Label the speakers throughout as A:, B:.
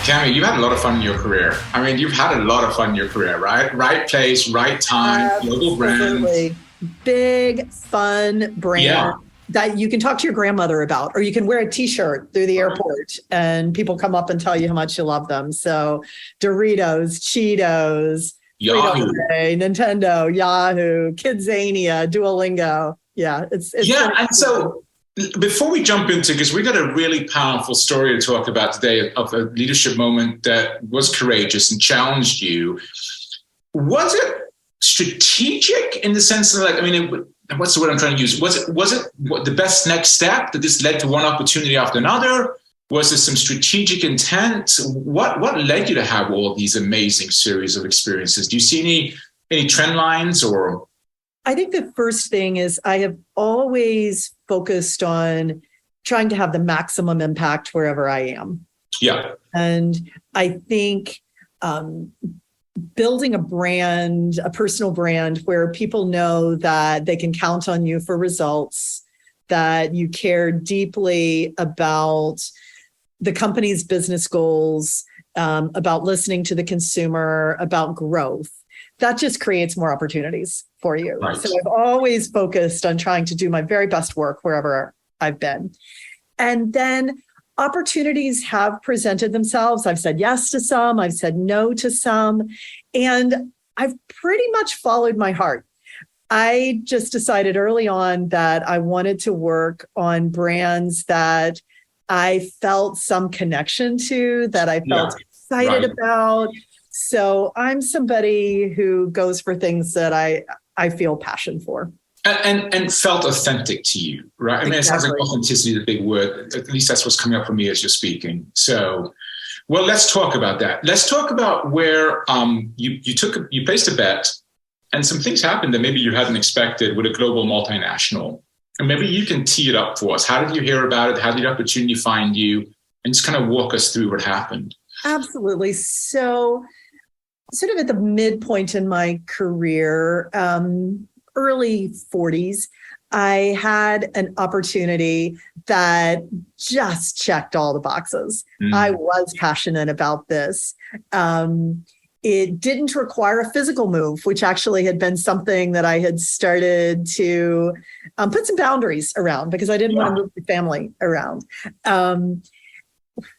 A: Cammie, you've had a lot of fun in your career. I mean, you've had a lot of fun in your career, right? Right place, right time, global brand.
B: Absolutely. Big, fun brand
A: Yeah.
B: that you can talk to your grandmother about, or you can wear a t-shirt through the airport and people come up and tell you how much you love them. So Doritos, Cheetos,
A: Yahoo.
B: Frito-Lay, Nintendo, Yahoo, Kidzania, Duolingo. Yeah, it's
A: Yeah, and so before we jump into, because we got a really powerful story to talk about today of a leadership moment that was courageous and challenged you. Was it strategic in the sense that, like, I mean, what's the word I'm trying to use? Was it the best next step that this led to one opportunity after another? Was there some strategic intent? What led you to have all these amazing series of experiences? Do you see any trend lines or?
B: I think the first thing is I have always focused on trying to have the maximum impact wherever I am.
A: Yeah.
B: And I think building a brand, a personal brand where people know that they can count on you for results, that you care deeply about the company's business goals, about listening to the consumer, about growth, that just creates more opportunities for you.
A: Right.
B: So I've always focused on trying to do my very best work wherever I've been. And then opportunities have presented themselves. I've said yes to some, I've said no to some, and I've pretty much followed my heart. I just decided early on that I wanted to work on brands that I felt some connection to, that I felt excited about. So I'm somebody who goes for things that I feel passion for.
A: And felt authentic to you, right? I mean, It sounds like authenticity is a big word. At least that's what's coming up for me as you're speaking. So, well, let's talk about that. Let's talk about where you placed a bet and some things happened that maybe you hadn't expected with a global multinational. And maybe you can tee it up for us. How did you hear about it? How did the opportunity find you? And just kind of walk us through what happened.
B: Absolutely. So sort of at the midpoint in my career, early 40s, I had an opportunity that just checked all the boxes. I was passionate about this. It didn't require a physical move, which actually had been something that I had started to put some boundaries around because I didn't want to move the family around.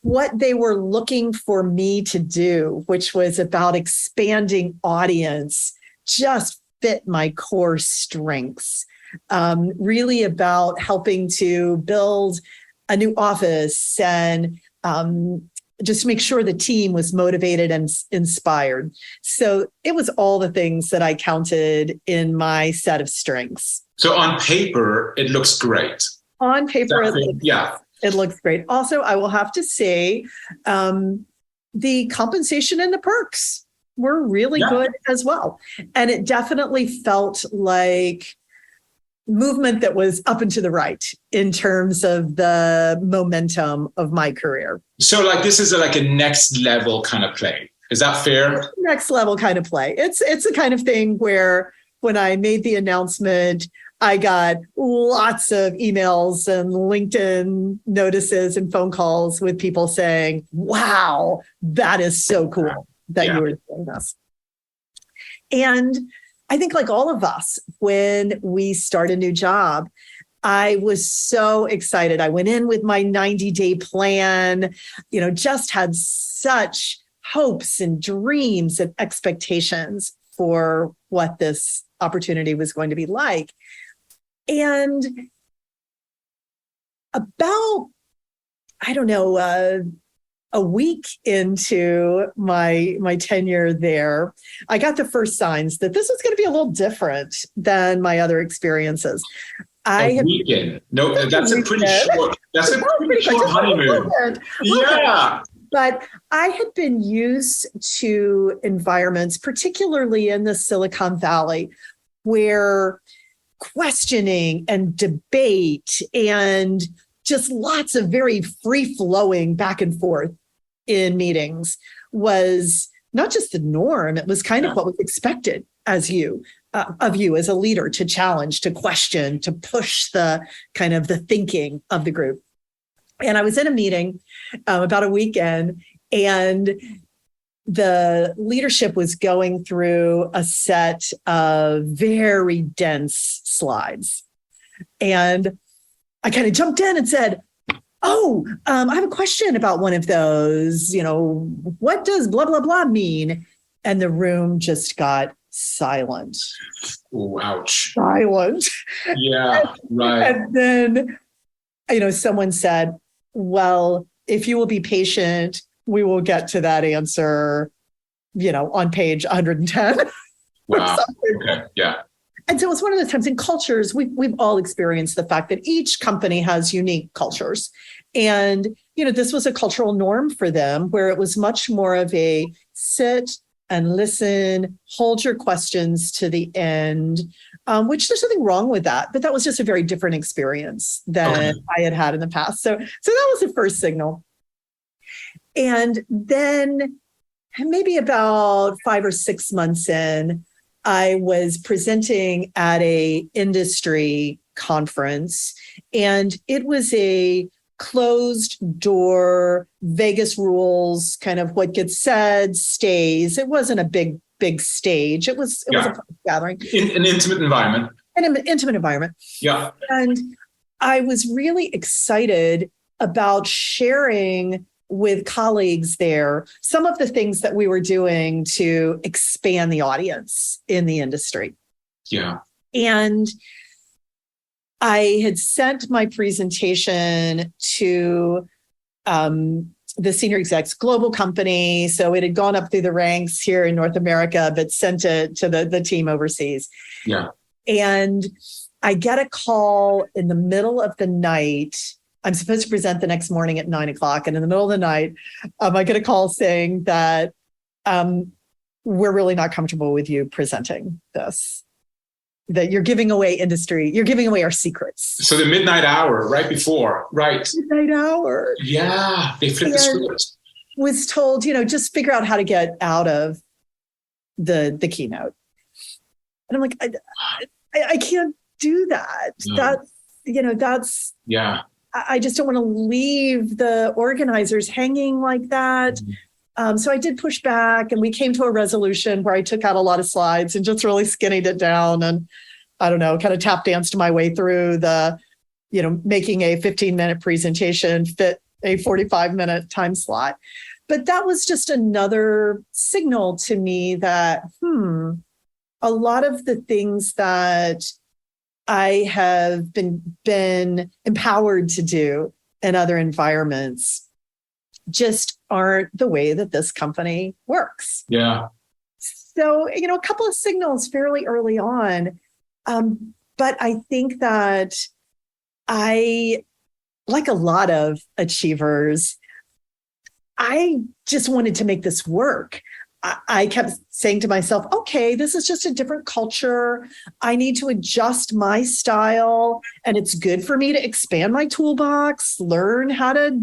B: What they were looking for me to do, which was about expanding audience, just fit my core strengths. Really about helping to build a new office and just make sure the team was motivated and inspired. So it was all the things that I counted in my set of strengths.
A: So on paper, it looks great.
B: On paper, it looks great. Also, I will have to say, the compensation and the perks were really good as well. And it definitely felt like movement that was up and to the right in terms of the momentum of my career.
A: So like this is like a next level kind of play. Is that fair?
B: Next level kind of play. It's the kind of thing where when I made the announcement, I got lots of emails and LinkedIn notices and phone calls with people saying, wow, that is so cool that you were doing this. And I think like all of us, when we start a new job, I was so excited. I went in with my 90-day plan, just had such hopes and dreams and expectations for what this opportunity was going to be like. And about, a week into my tenure there, I got the first signs that this was going to be a little different than my other experiences.
A: Weekend. No, that's a pretty short. That's a pretty short honeymoon. Yeah.
B: But I had been used to environments, particularly in the Silicon Valley, where questioning and debate and just lots of very free-flowing back and forth in meetings was not just the norm, it was kind of what was expected of you as a leader, to challenge, to question, to push the thinking of the group. And I was in a meeting about a weekend, And the leadership was going through a set of very dense slides. And I kind of jumped in and said, oh, I have a question about one of those. What does blah, blah, blah mean? And the room just got silent.
A: Ooh, ouch.
B: Silent.
A: Yeah, right.
B: And then, someone said, well, if you will be patient, we will get to that answer, on page 110.
A: Wow. Okay. Yeah.
B: And so it's one of those times in cultures, we've all experienced the fact that each company has unique cultures. And, this was a cultural norm for them where it was much more of a sit and listen, hold your questions to the end, which there's nothing wrong with that. But that was just a very different experience than I had in the past. So that was the first signal. And then maybe about 5 or 6 months in, I was presenting at a industry conference, and it was a closed door, Vegas rules, kind of what gets said stays. It wasn't a big stage. It was a public gathering.
A: In an intimate environment.
B: An intimate environment.
A: Yeah.
B: And I was really excited about sharing with colleagues there some of the things that we were doing to expand the audience in the industry.
A: Yeah.
B: And I had sent my presentation to the senior execs, global company. So it had gone up through the ranks here in North America, but sent it to the team overseas.
A: Yeah.
B: And I get a call in the middle of the night. I'm supposed to present the next morning at 9:00. And in the middle of the night, I get a call saying that we're really not comfortable with you presenting this, that you're giving away industry, you're giving away our secrets.
A: So the midnight hour, right before, right?
B: Midnight hour.
A: Yeah, they flipped the script.
B: Was told, just figure out how to get out of the keynote. And I'm like, I can't do that. No. That's
A: yeah.
B: I just don't want to leave the organizers hanging like that. Mm-hmm. So I did push back, and we came to a resolution where I took out a lot of slides and just really skinnied it down. And I don't know, kind of tap danced my way through the, making a 15-minute presentation fit a 45-minute time slot. But that was just another signal to me that, a lot of the things that I have been empowered to do in other environments just aren't the way that this company works.
A: Yeah.
B: So, a couple of signals fairly early on. But I think that I, like a lot of achievers, I just wanted to make this work. I kept saying to myself, okay, this is just a different culture. I need to adjust my style, and it's good for me to expand my toolbox, learn how to,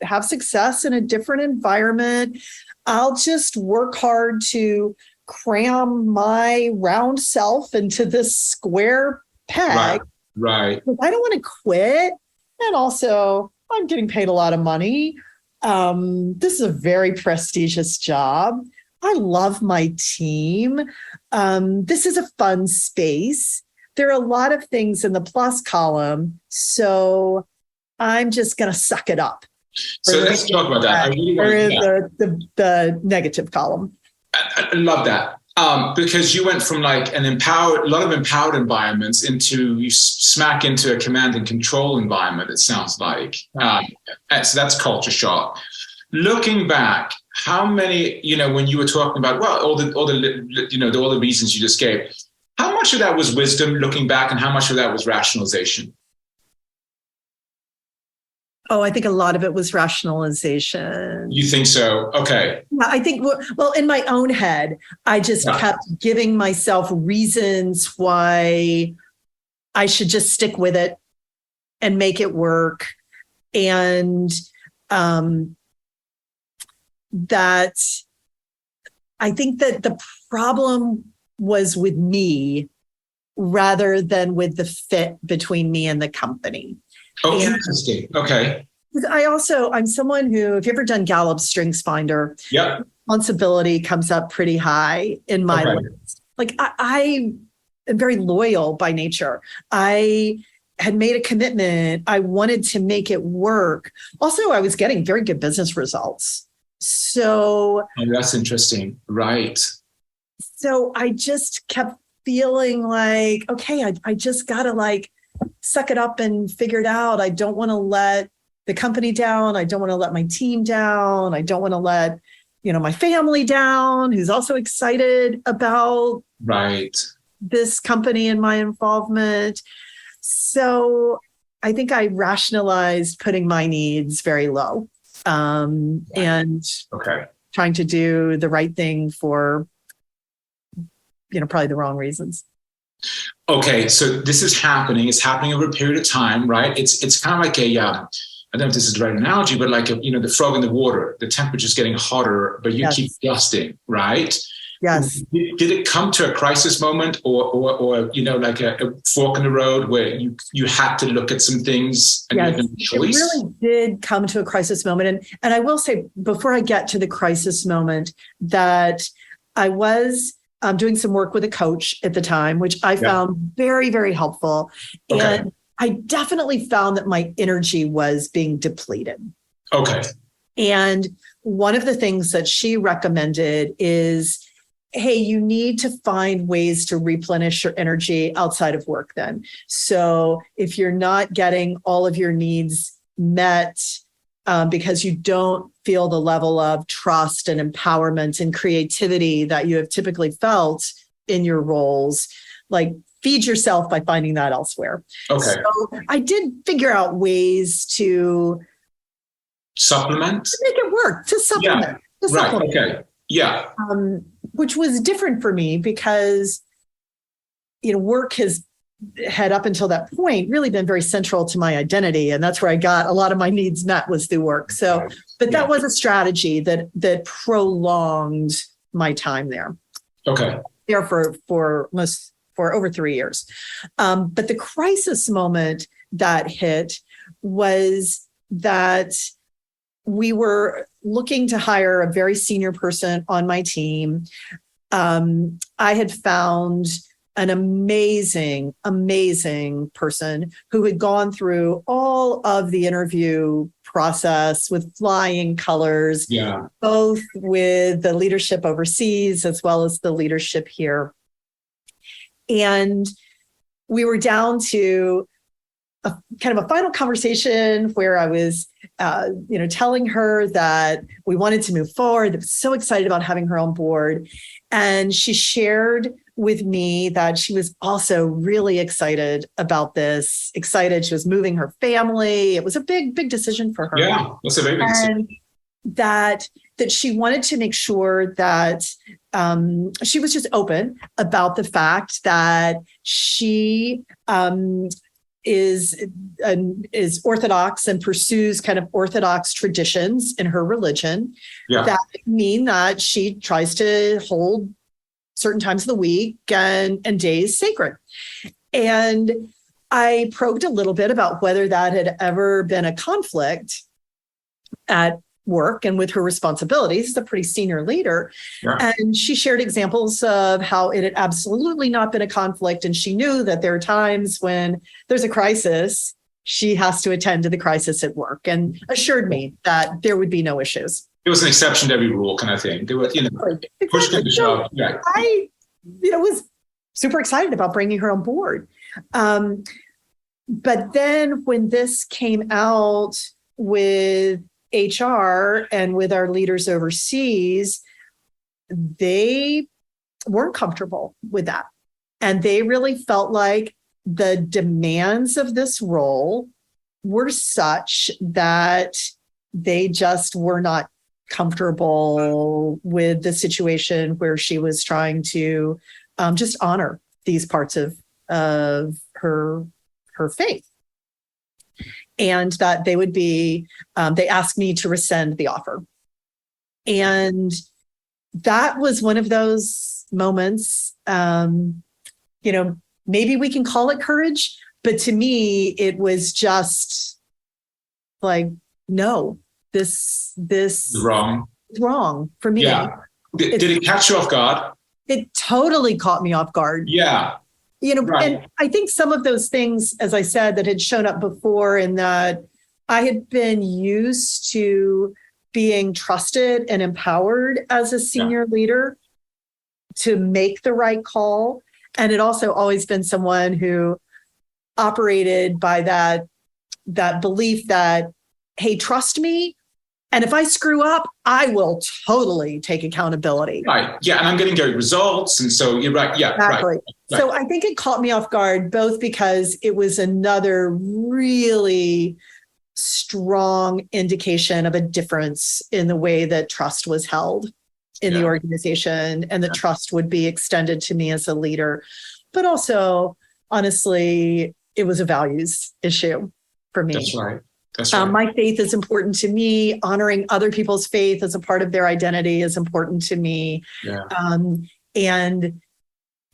B: have success in a different environment. I'll just work hard to cram my round self into this square peg.
A: Right.
B: I don't want to quit. And also, I'm getting paid a lot of money. This is a very prestigious job. I love my team. This is a fun space. There are a lot of things in the plus column, so I'm just going to suck it up.
A: So let's talk about that. I really want
B: the negative column.
A: I love that. Because you went from like a lot of empowered environments into smack into a command and control environment, it sounds like. So that's culture shock. Looking back, how many, when you were talking about, all the reasons you just gave, how much of that was wisdom looking back, and how much of that was rationalization?
B: Oh, I think a lot of it was rationalization.
A: You think so? Okay.
B: Yeah, I think, in my own head, I just kept giving myself reasons why I should just stick with it and make it work. And that I think that the problem was with me rather than with the fit between me and the company.
A: Oh, interesting. Okay.
B: I'm someone who, if you ever done Gallup's Strengths Finder,
A: Yeah.
B: responsibility comes up pretty high in my list. Like I am very loyal by nature. I had made a commitment. I wanted to make it work. Also, I was getting very good business results. So
A: that's interesting. Right.
B: So I just kept feeling like, okay, I just got to like suck it up and figure it out. I don't want to let the company down. I don't want to let my team down. I don't want to let, my family down, who's also excited about this company and my involvement. So I think I rationalized putting my needs very low, and trying to do the right thing for, probably the wrong reasons.
A: Okay, so this is happening. It's happening over a period of time, right? It's kind of like I don't know if this is the right analogy, but like the frog in the water. The temperature's getting hotter, but you keep adjusting, right?
B: Yes.
A: Did it come to a crisis moment, or like a fork in the road where you had to look at some things and you had no choice?
B: It really did come to a crisis moment, and I will say before I get to the crisis moment that I was doing some work with a coach at the time, which I found very, very helpful.
A: Okay.
B: And I definitely found that my energy was being depleted.
A: Okay.
B: And one of the things that she recommended is, hey, you need to find ways to replenish your energy outside of work then. So if you're not getting all of your needs met because you don't feel the level of trust and empowerment and creativity that you have typically felt in your roles, like feed yourself by finding that elsewhere.
A: Okay.
B: So I did figure out ways to
A: supplement,
B: to make it work, to supplement.
A: Yeah. Right. Okay. Yeah.
B: Which was different for me because, work had up until that point really been very central to my identity. And that's where I got a lot of my needs met, was through work. So, but that was a strategy that prolonged my time there.
A: Okay.
B: There for over 3 years. But the crisis moment that hit was that we were looking to hire a very senior person on my team. I had found an amazing, amazing person who had gone through all of the interview process with flying colors, both with the leadership overseas as well as the leadership here. And we were down to a kind of a final conversation where I was, telling her that we wanted to move forward. I was so excited about having her on board. And she shared with me that she was also really excited about this, she was moving her family. It was a big, big decision for her.
A: Yeah, that's a very big decision.
B: That she wanted to make sure that she was just open about the fact that she is Orthodox and pursues kind of Orthodox traditions in her religion that mean that she tries to hold certain times of the week and days sacred. And I probed a little bit about whether that had ever been a conflict at work and with her responsibilities as a pretty senior leader. And she shared examples of how it had absolutely not been a conflict. And she knew that there are times when there's a crisis, she has to attend to the crisis at work, and assured me that there would be no issues.
A: It was an exception to every rule kind of thing. There was, push to the shove. Yeah.
B: I, was super excited about bringing her on board. But then when this came out with HR and with our leaders overseas, they weren't comfortable with that. And they really felt like the demands of this role were such that they just were not comfortable with the situation where she was trying to just honor these parts of her faith. And that they would be, they asked me to rescind the offer. And that was one of those moments, maybe we can call it courage, but to me, it was just like no, this
A: Wrong.
B: is wrong for me.
A: Yeah. Did it catch you off guard?
B: It totally caught me off guard.
A: Yeah. Right.
B: And I think some of those things, as I said, that had shown up before, in that I had been used to being trusted and empowered as a senior leader to make the right call. And it also always been someone who operated by that belief that, hey, trust me. And if I screw up, I will totally take accountability.
A: Right. Yeah. And I'm getting great results. And so you're right. Yeah.
B: Exactly.
A: Right.
B: So I think it caught me off guard, both because it was another really strong indication of a difference in the way that trust was held in the organization, and that trust would be extended to me as a leader. But also, honestly, it was a values issue for me.
A: That's right. That's right.
B: My faith is important to me. Honoring other people's faith as a part of their identity is important to me.
A: Yeah.
B: And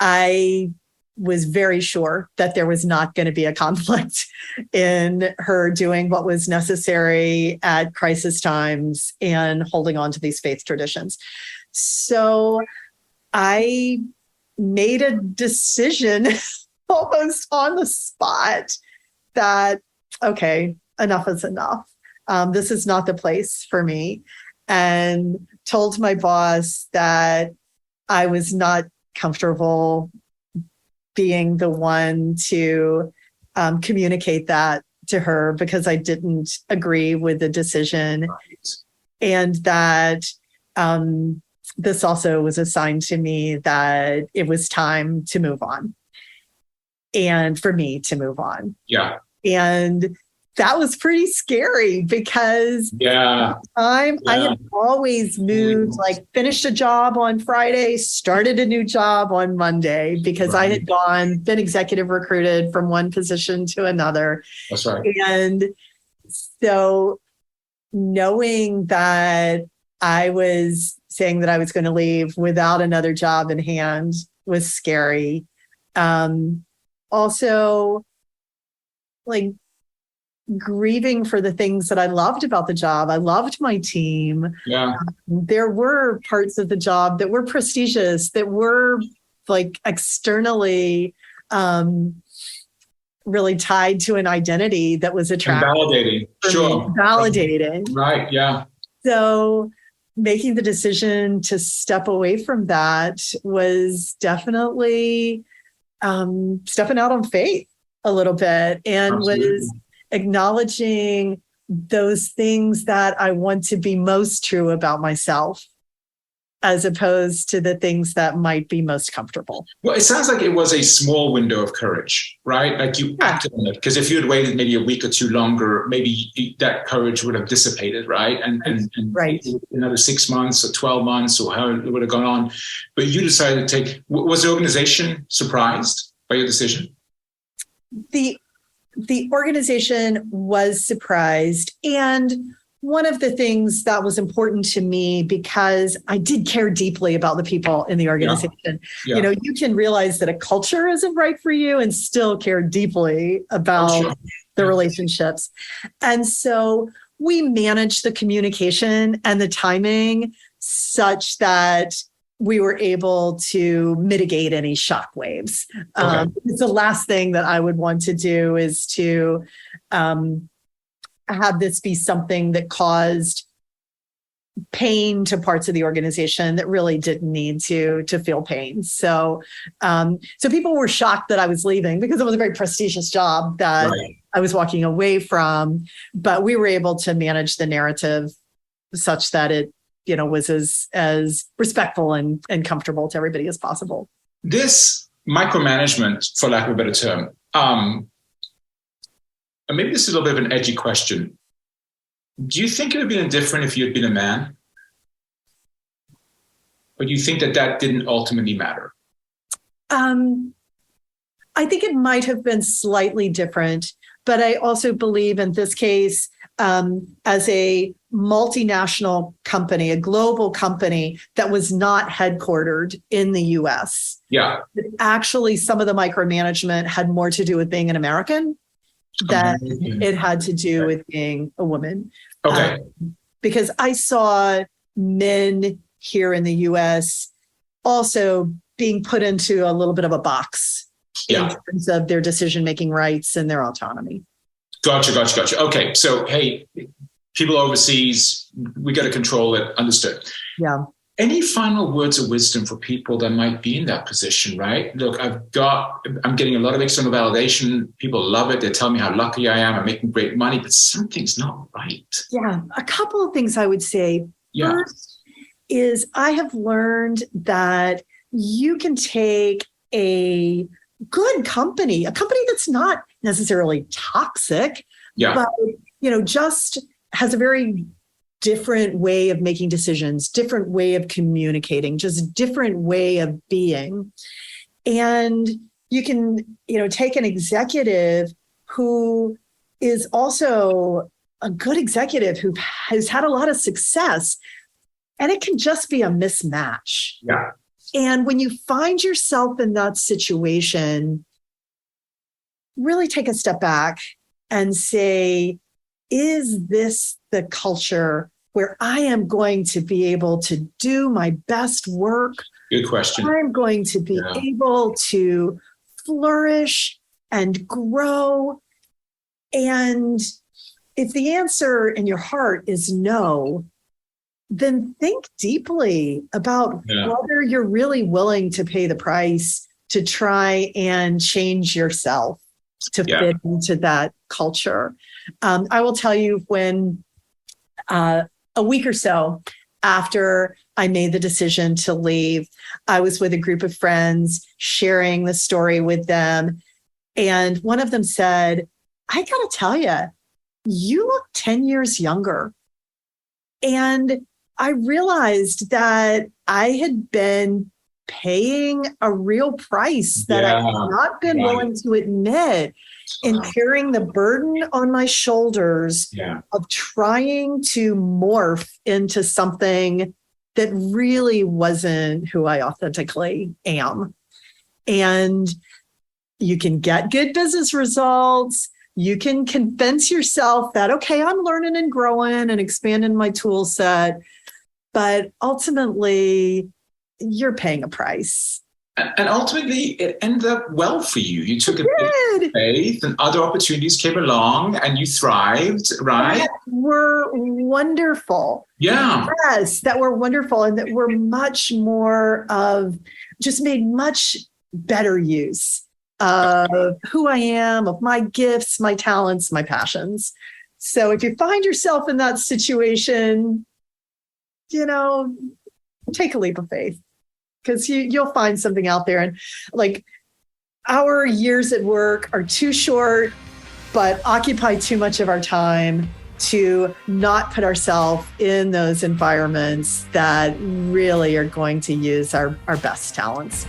B: I was very sure that there was not going to be a conflict in her doing what was necessary at crisis times and holding on to these faith traditions. So I made a decision almost on the spot that, okay, enough is enough. This is not the place for me. And told my boss that I was not comfortable being the one to communicate that to her, because I didn't agree with the decision.
A: Right.
B: And that this also was a sign to me that it was time to move on, and for me to move on.
A: Yeah.
B: And that was pretty scary, because I had always moved, like finished a job on Friday, started a new job on Monday, because I had been executive recruited from one position to another.
A: That's right.
B: And so knowing that I was saying that I was going to leave without another job in hand was scary. Also, like, grieving for the things that I loved about the job. I loved my team.
A: Yeah.
B: There were parts of the job that were prestigious, that were like externally really tied to an identity that was attractive.
A: And validating. Sure.
B: Validating.
A: Right. Yeah.
B: So making the decision to step away from that was definitely stepping out on faith a little bit, and was acknowledging those things that I want to be most true about myself, as opposed to the things that might be most comfortable.
A: Well, it sounds like it was a small window of courage, right? Like you acted on it, because if you had waited maybe a week or two longer, maybe that courage would have dissipated, right? And another 6 months or 12 months or however it would have gone on. But you decided to take, was the organization surprised by your decision?
B: The organization was surprised. And one of the things that was important to me, because I did care deeply about the people in the organization. Yeah. You can realize that a culture isn't right for you and still care deeply about the relationships. And so we managed the communication and the timing such that we were able to mitigate any shock waves. It's the last thing that I would want to do, is to have this be something that caused pain to parts of the organization that really didn't need to feel pain. So people were shocked that I was leaving, because it was a very prestigious job that I was walking away from, but we were able to manage the narrative such that it was as respectful and comfortable to everybody as possible. This
A: micromanagement, for lack of a better term, and maybe this is a little bit of an edgy question. Do you think it would have been different if you had been a man? Or do you think that didn't ultimately matter?
B: I think it might have been slightly different, but I also believe in this case, as a multinational company, a global company that was not headquartered in the US.
A: Yeah.
B: Actually, some of the micromanagement had more to do with being an American that
A: Amazing.
B: it had to do with being a woman.
A: Okay.
B: Because I saw men here in the US also being put into a little bit of a box in terms of their decision-making rights and their autonomy.
A: Gotcha. Okay. So, hey, people overseas, we got to control it. Understood.
B: Yeah.
A: Any final words of wisdom for people that might be in that position, right? Look, I'm getting a lot of external validation. People love it. They tell me how lucky I am. I'm making great money, but something's not right.
B: Yeah. A couple of things I would say.
A: Yeah.
B: First is I have learned that you can take a good company, a company that's not necessarily toxic, but, just has a very different way of making decisions, different way of communicating, just different way of being. And you can, take an executive who is also a good executive who has had a lot of success, and it can just be a mismatch.
A: Yeah.
B: And when you find yourself in that situation, really take a step back and say, is this the culture where I am going to be able to do my best work?
A: Good question.
B: I'm going to be able to flourish and grow. And if the answer in your heart is no, then think deeply about whether you're really willing to pay the price to try and change yourself to fit into that culture. I will tell you, when a week or so after I made the decision to leave, I was with a group of friends sharing the story with them. And one of them said, I got to tell you, you look 10 years younger. And I realized that I had been paying a real price that I had not been willing to admit, in carrying the burden on my shoulders of trying to morph into something that really wasn't who I authentically am. And you can get good business results. You can convince yourself that, okay, I'm learning and growing and expanding my tool set, but ultimately you're paying a price.
A: And ultimately, it ended up well for you. You took a big faith, and other opportunities came along, and you thrived, right?
B: That were wonderful.
A: Yeah.
B: Yes, that were wonderful, and that were much more of, just made much better use of who I am, of my gifts, my talents, my passions. So if you find yourself in that situation, take a leap of faith. Because you'll find something out there. And like, our years at work are too short, but occupy too much of our time to not put ourselves in those environments that really are going to use our best talents.